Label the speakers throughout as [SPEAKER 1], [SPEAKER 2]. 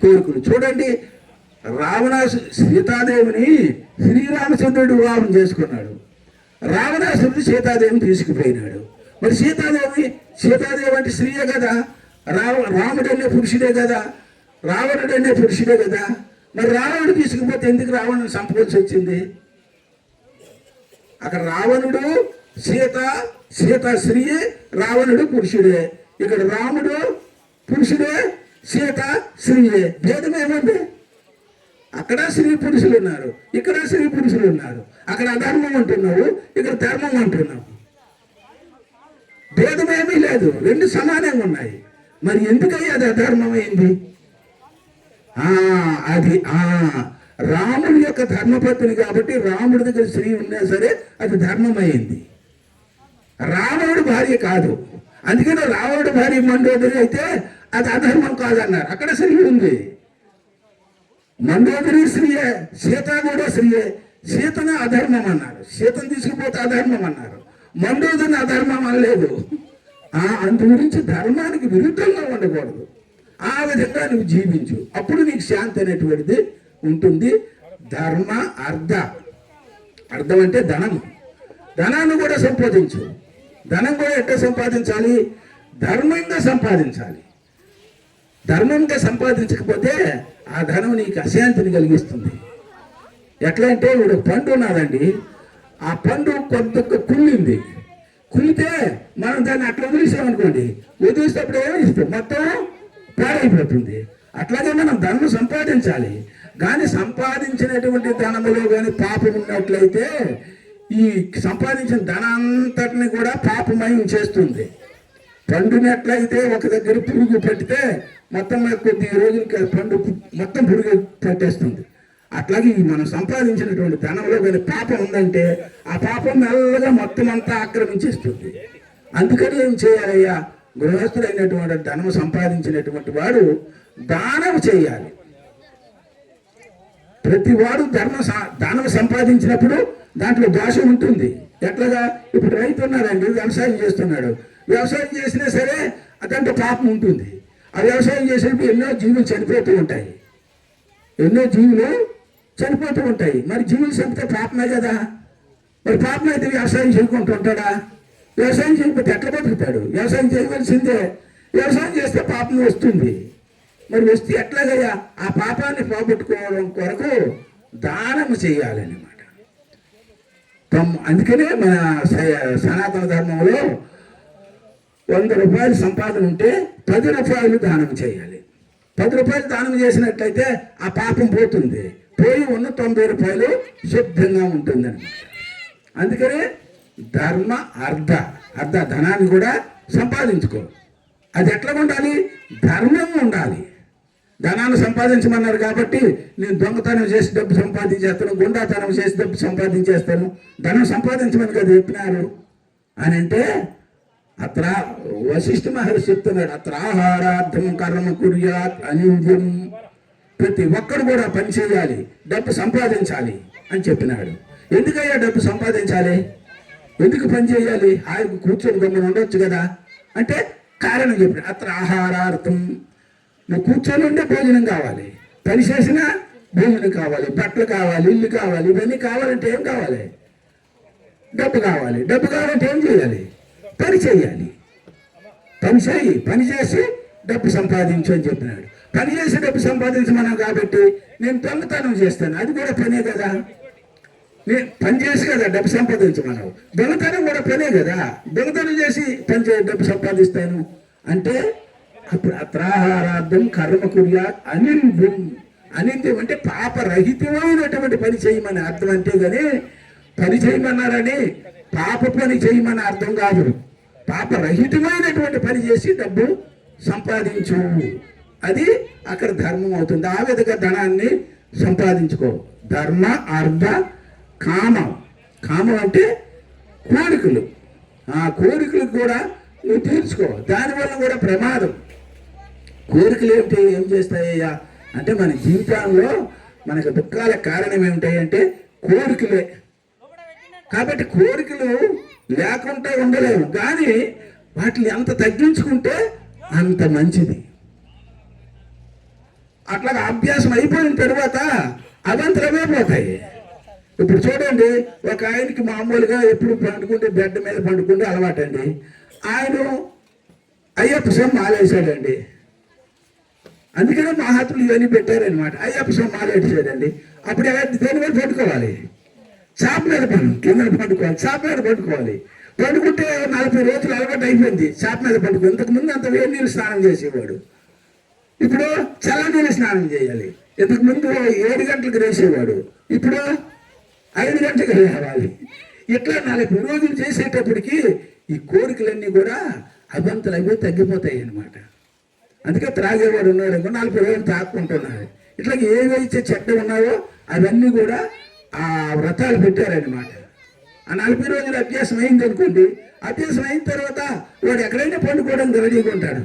[SPEAKER 1] కోరికలు. చూడండి, సీతాదేవిని శ్రీరామచంద్రుడు వివాహం చేసుకున్నాడు. రావణాసురుడు సీతాదేవిని తీసుకుపోయినాడు. మరి సీతాదేవి అంటే స్త్రీయే కదా, రాముడు అనే పురుషుడే కదా, రావణుడు అనే పురుషుడే కదా. మరి రావణుడు తీసుకుపోతే ఎందుకు రావణుని చంపవలసి వచ్చింది? అక్కడ రావణుడు సీత స్త్రీయే, రావణుడు పురుషుడే. ఇక్కడ రాముడు పురుషుడే, సీత స్త్రీయే. భేదం ఏముంది? అక్కడ స్త్రీ పురుషులు ఉన్నారు, ఇక్కడ స్త్రీ పురుషులు ఉన్నారు. అక్కడ అధర్మం అంటున్నావు, ఇక్కడ ధర్మం అంటున్నావు. భేదమేమీ లేదు, రెండు సమానంగా ఉన్నాయి. మరి ఎందుకయ్యా అది అధర్మమైంది? అది రాముడి యొక్క ధర్మపత్ని కాబట్టి రాముడి దగ్గర స్త్రీ ఉన్నా సరే అది ధర్మమైంది. రావణుడి భార్య కాదు, అందుకని రావణుడి భార్య మండోదరి అయితే అది అధర్మం కాదన్నారు. అక్కడ స్త్రీ ఉంది, మండోదరి స్త్రీయే, సీత కూడా స్త్రీయే. సీతను అధర్మం అన్నారు, సీతను తీసుకుపోతే అధర్మం అన్నారు, మండోదరిని అధర్మం అనలేదు. అందు గురించి ధర్మానికి విరుద్ధంగా ఉండకూడదు. ఆ విధంగా నువ్వు జీవించు, అప్పుడు నీకు శాంతి అనేటువంటిది ఉంటుంది. ధర్మ అర్థం అంటే ధనము. ధనాన్ని కూడా సంపాదించు. ధనం కూడా ఎట్లా సంపాదించాలి? ధర్మంగా సంపాదించాలి. ధర్మంగా సంపాదించకపోతే ఆ ధనం నీకు అశాంతిని కలిగిస్తుంది. ఎట్లా అంటే ఇప్పుడు పండు ఉన్నదండి, ఆ పండు కొంత కుళ్ళింది. కుళ్ళితే మనం దాన్ని అట్లా వదిలేసామనుకోండి, వదిలేసేటప్పుడు ఏమీ ఇస్తాం, మొత్తం పాడైపోతుంది. అట్లాగే మనం ధనం సంపాదించాలి. కానీ సంపాదించినటువంటి ధనములో కానీ పాపం ఉన్నట్లయితే ఈ సంపాదించిన ధనంతటిని కూడా పాపమయం చేస్తుంది. పండునట్లయితే ఒక దగ్గర పురుగు పెట్టితే మొత్తం కొద్ది రోజులకి పండు మొత్తం పురుగు పెట్టేస్తుంది. అట్లాగే మనం సంపాదించినటువంటి ధనంలో కానీ పాపం ఉందంటే ఆ పాపం మెల్లగా మొత్తం అంతా ఆక్రమించేస్తుంది. అందుకని ఏం చేయాలయ్యా? గృహస్థుడైనటువంటి ధనం సంపాదించినటువంటి వాడు దానం చేయాలి. ప్రతి వాడు దానం సంపాదించినప్పుడు దాంట్లో దోషం ఉంటుంది. ఎట్లాగా? ఇప్పుడు రైతు ఉన్నాడండి, వ్యవసాయం చేస్తున్నాడు. వ్యవసాయం చేసినా సరే అదంటే పాపం ఉంటుంది. ఆ వ్యవసాయం చేసినప్పుడు ఎన్నో జీవులు చనిపోతూ ఉంటాయి. మరి జీవులు చనిపోతే పాపమే కదా. మరి పాపం అయితే వ్యవసాయం చేయకుంటూ ఉంటాడా? వ్యవసాయం చేయకపోతే ఎట్లా బతుకుతాడు? వ్యవసాయం చేయవలసిందే. వ్యవసాయం చేస్తే పాపం వస్తుంది. మరి వస్తే ఎట్లాగయ్యా? ఆ పాపాన్ని పోగొట్టుకోవడం కొరకు దానం చేయాలన్నమాట. అందుకనే మన సనాతన ధర్మంలో 100 రూపాయలు సంపాదన ఉంటే 10 రూపాయలు దానం చేయాలి. 10 రూపాయలు దానం చేసినట్లయితే ఆ పాపం పోతుంది, పోయి ఉన్న 90 రూపాయలు శుద్ధంగా ఉంటుంది అనమాట. అందుకనే ధర్మ అర్ధ ధనాన్ని కూడా సంపాదించుకో. అది ఎట్లా ఉండాలి? ధర్మం ఉండాలి. ధనాన్ని సంపాదించమన్నారు కాబట్టి నేను దొంగతనం చేసి డబ్బు సంపాదించేస్తాను, గుండాతనం చేసి డబ్బు సంపాదించేస్తాను, ధనం సంపాదించమని కదా చెప్పినారు అని అంటే అత్ర వశిష్ఠ మహర్షి చెప్తున్నాడు, అత్ర ఆహారార్థం కర్మ కుర్యాత్ అనింద్యం. ప్రతి ఒక్కరు కూడా పని చేయాలి, డబ్బు సంపాదించాలి అని చెప్పినాడు. ఎందుకయ్యా డబ్బు సంపాదించాలి? ఎందుకు పని చేయాలి? ఆయన కూర్చొని గమ్మని ఉండొచ్చు కదా అంటే కారణం చెప్పిన. అత్ర ఆహారార్థం, నువ్వు కూర్చొని ఉండే భోజనం కావాలి, పని చేసినా భోజనం కావాలి, బట్టలు కావాలి, ఇల్లు కావాలి. ఇవన్నీ కావాలంటే ఏం కావాలి? డబ్బు కావాలి. డబ్బు కావాలంటే ఏం చేయాలి? పని చేయాలి. పని చేసి డబ్బు సంపాదించు అని చెప్పినాడు. పని చేసి డబ్బు సంపాదించమన్నాం కాబట్టి నేను దొంగతనం చేస్తాను, అది కూడా పనే కదా. నేను పని చేసి కదా డబ్బు సంపాదించమన్నావు, దొంగతనం కూడా పనే కదా. దొంగతనం చేసి డబ్బు సంపాదిస్తాను అంటే అప్పుడు అత్రాహారార్థం కర్మ కుర్యాత్ అనింద్యం. అనింద్యం అంటే పాపరహితమైనటువంటి పని చేయమని అర్థం. అంతే కానీ పని చేయమన్నారని పాప పని చేయమని అర్థం కాదు. పాపరహితమైనటువంటి పని చేసి డబ్బు సంపాదించు, అది అక్కడ ధర్మం అవుతుంది. ఆ విధంగా ధనాన్ని సంపాదించుకో. ధర్మ అర్థ కామం. కామం అంటే కోరికలు. ఆ కోరికలకు కూడా నువ్వు తీర్చుకో. దానివల్ల కూడా ప్రమాదం. కోరికలు ఏం చేస్తాయ్యా అంటే మన జీవితంలో మనకు దుఃఖాలకు కారణం ఏమిటాయంటే కోరికలే. కాబట్టి కోరికలు లేకుండా ఉండలేము, కానీ వాటిని ఎంత తగ్గించుకుంటే అంత మంచిది. అట్లాగా అభ్యాసం అయిపోయిన తర్వాత అవంతరమే పోతాయి. ఇప్పుడు చూడండి, ఒక ఆయనకి మామూలుగా ఎప్పుడు పండుకుంటే బెడ్ మీద పండుకుంటే అలవాటండి. ఆయన అయ్యప్ప స్వామి మాలేసాడండి. అందుకనే మహాత్ములు ఇవన్నీ పెట్టారనమాట. అయ్యప్ప స్వామి మాలేసాడండి. అప్పుడు దేని మీద పట్టుకోవాలి? చాప మీద కింద పండుకోవాలి, చాప మీద పట్టుకోవాలి. పండుకుంటే 40 రోజులు అలవాటు అయిపోయింది చాప మీద పండుకో. ఇంతకుముందు అంత వేడి నీళ్ళు స్నానం చేసేవాడు, ఇప్పుడు చల్ల నీళ్ళు స్నానం చేయాలి. ఇంతకుముందు 7 గంటలకు వేసేవాడు, ఇప్పుడు 5 గంటలకు రావాలి. ఇట్లా 40 రోజులు చేసేటప్పటికి ఈ కోరికలన్నీ కూడా అభంతలు అయిపోయి తగ్గిపోతాయి అన్నమాట. అందుకే త్రాగేవాడు ఉన్నాడు 40 రోజులు తాక్కుంటున్నాడు. ఇట్లా ఏవైతే చెడ్డ ఉన్నాయో అవన్నీ కూడా ఆ వ్రతాలు పెట్టారనమాట. ఆ 40 రోజులు అభ్యాసం అయింది అనుకోండి, అభ్యాసం అయిన తర్వాత వాడు ఎక్కడైనా పండుకోవడానికి రెడీగా ఉంటాడు.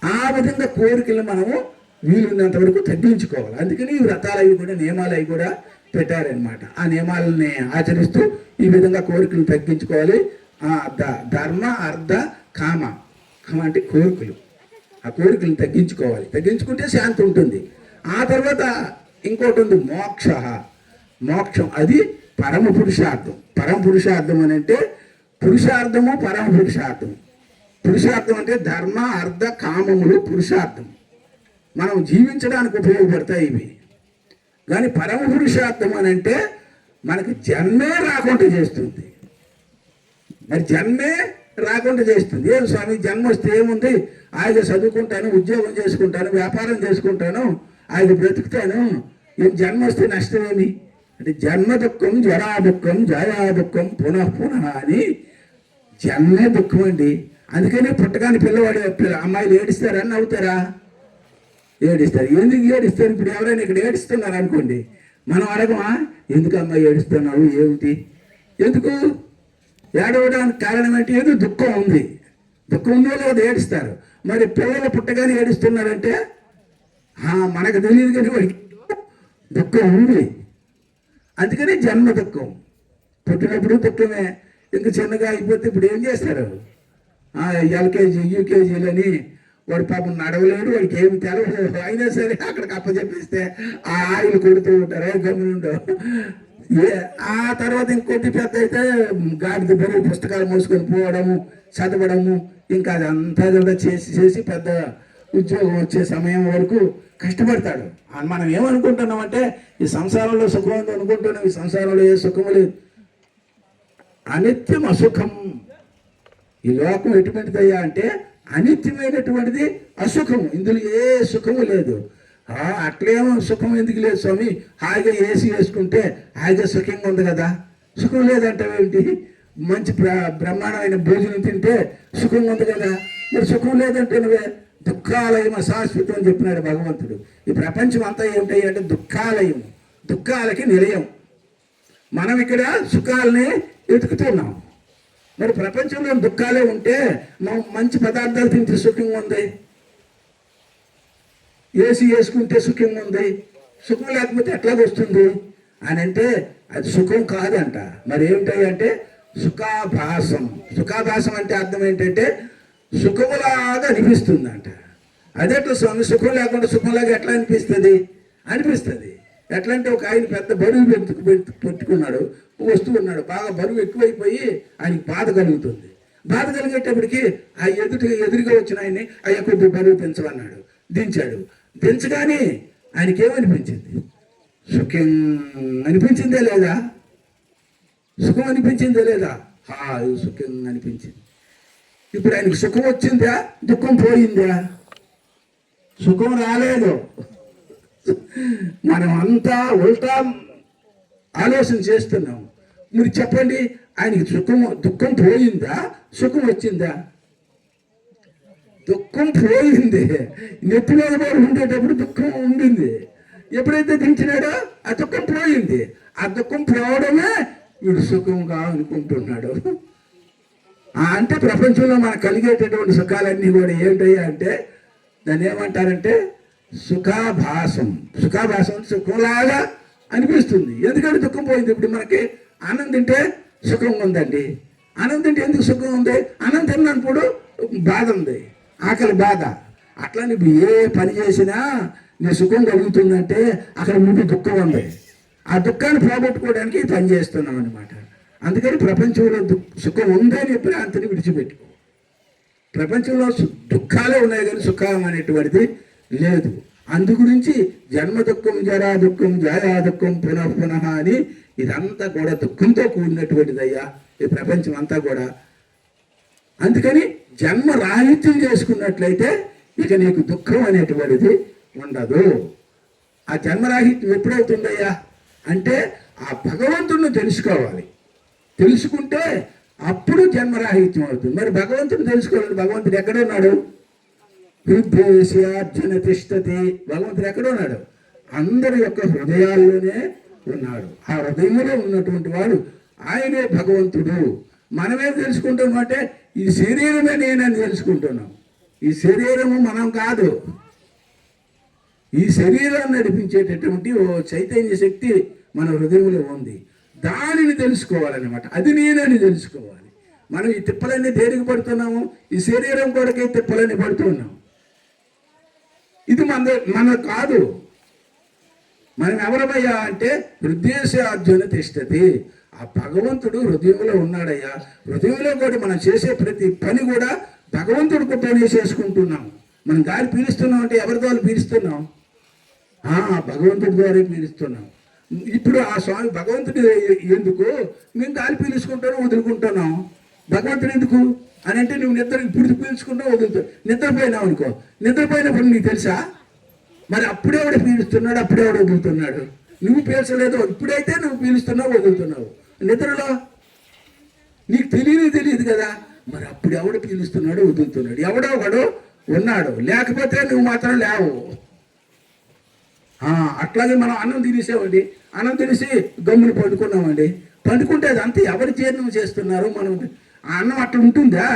[SPEAKER 1] ఆ విధంగా కోరికలు మనము వీలున్నంత వరకు తగ్గించుకోవాలి. అందుకని ఈ వ్రతాలు అవి కూడా నియమాలు అవి కూడా పెట్టారనమాట. ఆ నియమాలని ఆచరిస్తూ ఈ విధంగా కోరికలు తగ్గించుకోవాలి. ధర్మ అర్థ కామ, కామ అంటే కోరికలు, ఆ కోరికలను తగ్గించుకోవాలి. తగ్గించుకుంటే శాంతి ఉంటుంది. ఆ తర్వాత ఇంకోటి ఉంది మోక్ష. మోక్షం అది పరమ పురుషార్థం. పరమ పురుషార్థం అని అంటే పురుషార్థము పరమ పురుషార్థం. పురుషార్థం అంటే ధర్మ అర్థ కామములు పురుషార్థం, మనం జీవించడానికి ఉపయోగపడతాయి ఇవి. కానీ పరమ పురుషార్థం అని అంటే మనకి జన్మే రాకుండా చేస్తుంది. మరి జన్మే రాకుండా చేస్తుంది. ఏం స్వామి, జన్మ వస్తే ఏముంది, ఆయన చదువుకుంటాను, ఉద్యోగం చేసుకుంటాను, వ్యాపారం చేసుకుంటాను, ఆయన బ్రతుకుతాను, ఏం జన్మ వస్తే నష్టమేమి అంటే జన్మ దుఃఖం జరా దుఃఖం జయా దుఃఖం పునః పునః అని జన్మే దుఃఖం అండి. అందుకనే పుట్టగాని పిల్లవాడు అమ్మాయిలు ఏడుస్తారని నవ్వుతారా? ఏడుస్తారు. ఎందుకు ఏడుస్తారు? ఇప్పుడు ఎవరైనా ఇక్కడ ఏడుస్తున్నారు అనుకోండి, మనం అడగమా ఎందుకు అమ్మాయి ఏడుస్తున్నావు, ఏమిటి, ఎందుకు ఏడవడానికి కారణం ఏంటి? ఏదో దుఃఖం ఉంది, దుఃఖం ఉందో లేదో ఏడుస్తారు. మరి పిల్లలు పుట్టగానే ఏడుస్తున్నారంటే మనకు తెలియదు కానీ వాడికి దుఃఖం ఉంది. అందుకని జన్మ దుఃఖం. పుట్టినప్పుడు దుఃఖమే. ఇంక చిన్నగా అయిపోతే ఇప్పుడు ఏం చేస్తారు? ఎల్కేజీ యూకేజీలని వాడు పాపం నడవలేడు, వాడికి ఏమి తెలవలేదు, అయినా సరే అక్కడికి అప్పచెప్పిస్తే ఆ ఆయిల్ కొడుతూ ఉంటారు, గమనుండో. ఆ తర్వాత ఇంకోటి పెద్ద అయితే గాడిద బరువు పుస్తకాలు మోసుకొని పోవడము, చదవడము, ఇంకా అదంతా కూడా చేసి పెద్ద ఉద్యోగం వచ్చే సమయం వరకు కష్టపడతాడు. మనం ఏమనుకుంటున్నామంటే ఈ సంసారంలో సుఖం ఉంది అనుకుంటున్నాం. ఈ సంసారంలో ఏ సుఖము లేదు, అనిత్యం అసుఖం. ఈ లోకం ఎటువంటిదయ్యా అంటే అనిత్యమైనటువంటిది, అసుఖము. ఇందులో ఏ సుఖము లేదు. అట్లేమో సుఖం ఎందుకు లేదు స్వామి, హాయిగా ఏసీ వేసుకుంటే హాయిగా సుఖంగా ఉంది కదా, సుఖం లేదంటావేంటి? మంచి బ్రహ్మాండమైన భోజనం తింటే సుఖంగా ఉంది కదా, మరి సుఖం లేదంటే నువ్వే దుఃఖాలయం అశాశ్వతం అని చెప్పినాడు భగవంతుడు. ఈ ప్రపంచం అంతా ఏమిటాయి అంటే దుఃఖాలయం, దుఃఖాలకి నిలయం. మనం ఇక్కడ సుఖాలని వెతుకుతున్నాం. మరి ప్రపంచంలో దుఃఖాలే ఉంటే మనం మంచి పదార్థాలు తింటే సుఖంగా ఉంది, ఏసీ వేసుకుంటే సుఖంగా ఉంది, సుఖం లేకపోతే ఎట్లాగొస్తుంది అని అంటే అది సుఖం కాదంట. మరి ఏమిటాయి అంటే సుఖాభాసం. సుఖాభాసం అంటే అర్థం ఏంటంటే సుఖములాగా అనిపిస్తుందంట. అదేట్లా స్వామి, సుఖం లేకుండా సుఖంలాగా ఎట్లా అనిపిస్తుంది? అనిపిస్తుంది. ఎట్లా అంటే ఒక ఆయన పెద్ద బరువు పెట్టుకున్నాడు, వస్తూ ఉన్నాడు, బాగా బరువు ఎక్కువైపోయి ఆయనకి బాధ కలుగుతుంది. బాధ కలిగేటప్పటికి ఆ ఎదురుగా వచ్చిన ఆయన్ని అయ్యా కొద్దిగా బరువు పెంచమన్నాడు, దించాడు. దించగానే ఆయనకి ఏమనిపించింది? సుఖం అనిపించిందే లేదా? సుఖం అనిపించిందే లేదా? సుఖం అనిపించింది. ఇప్పుడు ఆయనకి సుఖం వచ్చిందా, దుఃఖం పోయిందా? సుఖం రాలేదు. మనం అంతా ఉల్టా ఆలోచన చేస్తున్నాం. మీరు చెప్పండి, ఆయనకి దుఃఖం పోయిందా, సుఖం వచ్చిందా? దుఃఖం పోయింది. నెత్తి మీద పడి ఉండేటప్పుడు దుఃఖం ఉండింది. ఎప్పుడైతే దించినాడో ఆ దుఃఖం పోయింది. ఆ దుఃఖం పోవడమే వీడు సుఖంగా అనుకుంటున్నాడు. అంటే ప్రపంచంలో మనకు కలిగేటటువంటి సుఖాలన్నీ కూడా ఏంటయ్యా అంటే దాన్ని ఏమంటారంటే సుఖాభాసం. సుఖాభాసం సుఖంలాగా అనిపిస్తుంది. ఎందుకంటే దుఃఖం పోయింది. ఇప్పుడు మనకి అన్నం తింటే సుఖం ఉందండి. అన్నం తింటే ఎందుకు సుఖం ఉంది? అన్నం తిన్నప్పుడు బాధ ఉంది, ఆకలి బాధ. అట్లా నువ్వు ఏ పని చేసినా నీ సుఖం కలుగుతుందంటే అక్కడ ముందు దుఃఖం ఉంది. ఆ దుఃఖాన్ని పోగొట్టుకోవడానికి ఈ పని చేస్తున్నాం అనమాట. అందుకని ప్రపంచంలో సుఖం ఉందని భ్రాంతిని విడిచిపెట్టుకో. ప్రపంచంలో దుఃఖాలే ఉన్నాయి కానీ సుఖం అనేటువంటిది లేదు. అందు గురించి జన్మ దుఃఖం, జరా దుఃఖం, జాయా దుఃఖం, పునః పునః అని ఇదంతా కూడా దుఃఖంతో కూడినటువంటిదయ్యా ఈ ప్రపంచం అంతా కూడా. అందుకని జన్మ రాహిత్యం చేసుకున్నట్లయితే ఇక నీకు దుఃఖం అనేటువంటిది ఉండదు. ఆ జన్మరాహిత్యం ఎప్పుడవుతుందయ్యా అంటే ఆ భగవంతుడిని తెలుసుకోవాలి. తెలుసుకుంటే అప్పుడు జన్మరాహిత్యం అవుతుంది. మరి భగవంతుడు తెలుసుకోవాలి. భగవంతుడు ఎక్కడున్నాడు? హృదయేశార్జున తిష్టతి. భగవంతుడు ఎక్కడున్నాడు? అందరి యొక్క హృదయాల్లోనే ఉన్నాడు. ఆ హృదయంలో ఉన్నటువంటి వాడు ఆయనే భగవంతుడు. మనమే తెలుసుకుంటాం అంటే ఈ శరీరమే నేనని తెలుసుకుంటున్నాం. ఈ శరీరము మనం కాదు. ఈ శరీరాన్ని నడిపించేటటువంటి ఓ చైతన్య శక్తి మన హృదయంలో ఉంది. దానిని తెలుసుకోవాలన్నమాట. అది నేనని తెలుసుకోవాలి. మనం ఈ తిప్పలన్నీ దేనికి పడుతున్నాము? ఈ శరీరం కొరకే తిప్పలన్నీ పడుతున్నాం. ఇది మన కాదు. మనం ఎవరమయ్యా అంటే హృదయేశార్జున తిష్టతి. ఆ భగవంతుడు హృదయంలో ఉన్నాడయ్యా. హృదయంలో కూడా మనం చేసే ప్రతి పని కూడా భగవంతుడు కుట్టనే చేసుకుంటున్నాం. మనం గాలి పీలుస్తున్నాం అంటే ఎవరి ద్వారా పీలుస్తున్నాం? భగవంతుడి ద్వారా పీలుస్తున్నాం. ఇప్పుడు ఆ స్వామి భగవంతుడు ఎందుకు మేము గాలి పీల్చుకుంటాను వదులుకుంటున్నాం? భగవంతుడు ఎందుకు అని అంటే నువ్వు ఇప్పుడు పీల్చుకుంటావు వదులుతావు. నిద్రపోయినావు అనుకో, నిద్రపోయినప్పుడు నీకు తెలుసా? మరి అప్పుడెవడ పీలుస్తున్నాడు, అప్పుడెవడ వదులుతున్నాడు? నువ్వు పీల్చలేదు. ఇప్పుడైతే నువ్వు పీలుస్తున్నావు వదులుతున్నావు. నిద్రలో నీకు తెలియదు కదా. మరి అప్పుడు ఎవడు పీలుస్తున్నాడు వదులుతున్నాడు? ఎవడో ఒకడు ఉన్నాడు. లేకపోతే నువ్వు మాత్రం లేవు. అట్లాగే మనం అన్నం తినేసామండి. అన్నం తినేసి గమ్ముని పండుకున్నామండి. పండుకుంటే అది అంతా ఎవరు జీర్ణం చేస్తున్నారు? మనం ఆ అన్నం అట్లా ఉంటుందా?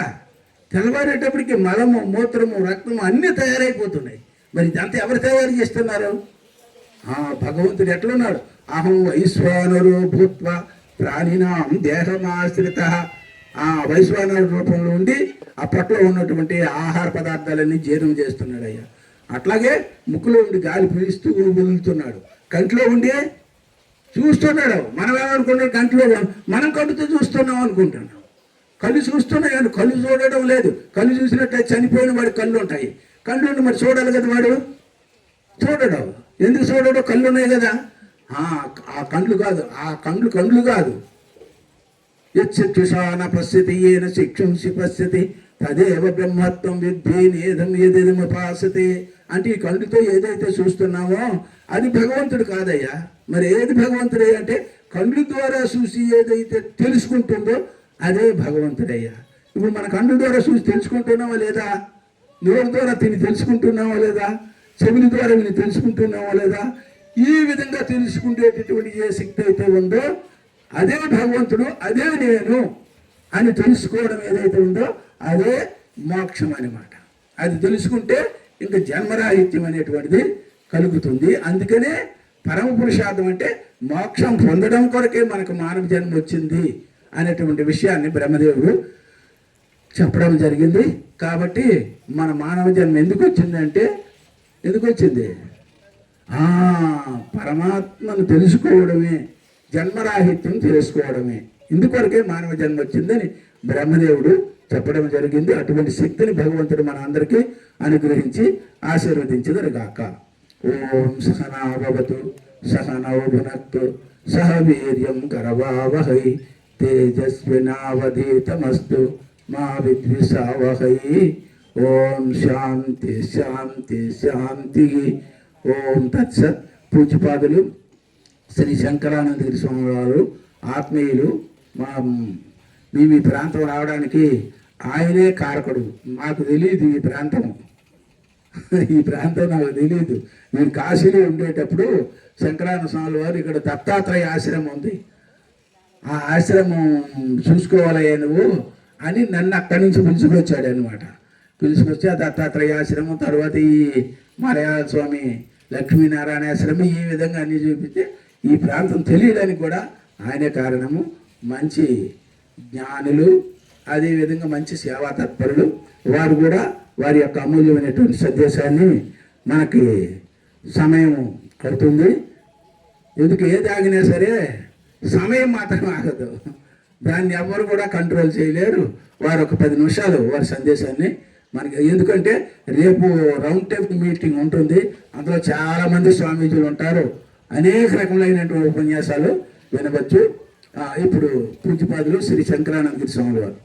[SPEAKER 1] తెల్లవారేటప్పటికి మలము, మూత్రము, రక్తము అన్నీ తయారైపోతున్నాయి. మరి ఇదంతా ఎవరు తయారు చేస్తున్నారు? భగవంతుడు ఎట్లున్నాడు? అహం వైశ్వానరు భూత్వ ప్రాణినాం దేహమాశ్రిత. ఆ వైశ్వానరు రూపంలో ఉండి ఆ పొట్టలో ఉన్నటువంటి ఆహార పదార్థాలన్నీ జీర్ణం చేస్తున్నాడు అయ్యా. అట్లాగే ముక్కులో ఉండి గాలి పీలుస్తూ వదులుతున్నాడు. కంటిలో ఉండి చూస్తున్నాడు. మనం ఏమనుకుంటాం? కంటిలో మనం కళ్ళుతో చూస్తున్నాం అనుకుంటున్నాం. కళ్ళు చూస్తున్నాయి కానీ కళ్ళు చూడడం లేదు. కళ్ళు చూసినట్టు చనిపోయిన వాడి కళ్ళు ఉంటాయి. కళ్ళు ఉండి మరి చూడాలి కదా వాడు. చూడడం ఎందుకు చూడడం? కళ్ళు ఉన్నాయి కదా. ఆ కండ్లు కాదు. ఆ కండ్లు కాదు. యచ్చుషాన పశ్యతి ఏన శిక్షంసి పశ్యతి తదేవ బ్రహ్మత్వం విద్ధి నేదం ఏదేదముపాసతే. అంటే ఈ కళ్ళుతో ఏదైతే చూస్తున్నామో అది భగవంతుడు కాదయ్యా. మరి ఏది భగవంతుడే అంటే కళ్ళు ద్వారా చూసి ఏదైతే తెలుసుకుంటుందో అదే భగవంతుడయ్యా. ఇప్పుడు మన కళ్ళు ద్వారా చూసి తెలుసుకుంటున్నావా లేదా? నోరు ద్వారా తిని తెలుసుకుంటున్నావా లేదా? చెవుల ద్వారా విని తెలుసుకుంటున్నావా లేదా? ఈ విధంగా తెలుసుకునేటటువంటి ఏ శక్తి అయితే ఉందో అదే భగవంతుడు, అదే నేను అని తెలుసుకోవడం ఏదైతే ఉందో అదే మోక్షం అన్నమాట. అది తెలుసుకుంటే ఇంకా జన్మరాహిత్యం అనేటువంటిది కలుగుతుంది. అందుకనే పరమ పురుషార్థం అంటే మోక్షం పొందడం కొరకే మనకు మానవ జన్మ వచ్చింది అనేటువంటి విషయాన్ని బ్రహ్మదేవుడు చెప్పడం జరిగింది. కాబట్టి మన మానవ జన్మ ఎందుకు వచ్చిందంటే ఎందుకు వచ్చింది? పరమాత్మను తెలుసుకోవడమే, జన్మరాహిత్యం తెలుసుకోవడమే. ఇందుకొరకే మానవ జన్మ వచ్చిందని బ్రహ్మదేవుడు చెప్పడం జరిగింది. అటువంటి శక్తిని భగవంతుడు మన అందరికీ అనుగ్రహించి ఆశీర్వదించుదురుగాక. ఓం సహనాభవతు సహనౌ భునక్తు సహ వీర్యం కరవావహై తేజస్వినావధీతమస్తు మా విద్విషావహై. ఓం శాంతి శాంతి శాంతి. ఓం తత్సత్. పూజ్యపాదులు శ్రీ శంకరానందగిరి స్వామి వారు ఆత్మీయులు. మేము ఈ ప్రాంతం రావడానికి ఆయనే కారకుడు. మాకు తెలియదు ఈ ప్రాంతం. ఈ ప్రాంతం నాకు తెలియదు. నేను కాశీలో ఉండేటప్పుడు శంకరానంద స్వామి వారు ఇక్కడ దత్తాత్రేయ ఆశ్రమం ఉంది, ఆ ఆశ్రమం చూసుకోవాలయ్యా నువ్వు అని నన్ను అక్కడి నుంచి పిలుచుకొచ్చాడు అనమాట. పిలుచుకొచ్చి ఆ దత్తాత్రేయ ఆశ్రమం, తర్వాత ఈ మలయాళ స్వామి లక్ష్మీనారాయణ ఆశ్రమం, ఈ విధంగా అన్నీ చూపిస్తే ఈ ప్రాంతం తెలియడానికి కూడా ఆయనే కారణము. మంచి జ్ఞానులు, అదేవిధంగా మంచి సేవా తత్పరులు. వారు కూడా వారి యొక్క అమూల్యమైనటువంటి సందేశాన్ని మనకి సమయం అవుతుంది. ఎందుకు ఏది ఆగినా సరే సమయం మాత్రం ఆగదు. దాన్ని ఎవరు కూడా కంట్రోల్ చేయలేరు. వారు ఒక 10 నిమిషాలు వారి సందేశాన్ని మనకి, ఎందుకంటే రేపు రౌండ్ టేబుల్ మీటింగ్ ఉంటుంది. అందులో చాలామంది స్వామీజీలు ఉంటారు. అనేక రకములైనటువంటి ఉపన్యాసాలు వినవచ్చు. ఇప్పుడు పూజ్యపాదులు శ్రీ శంకరానందగిరి స్వామి వారు.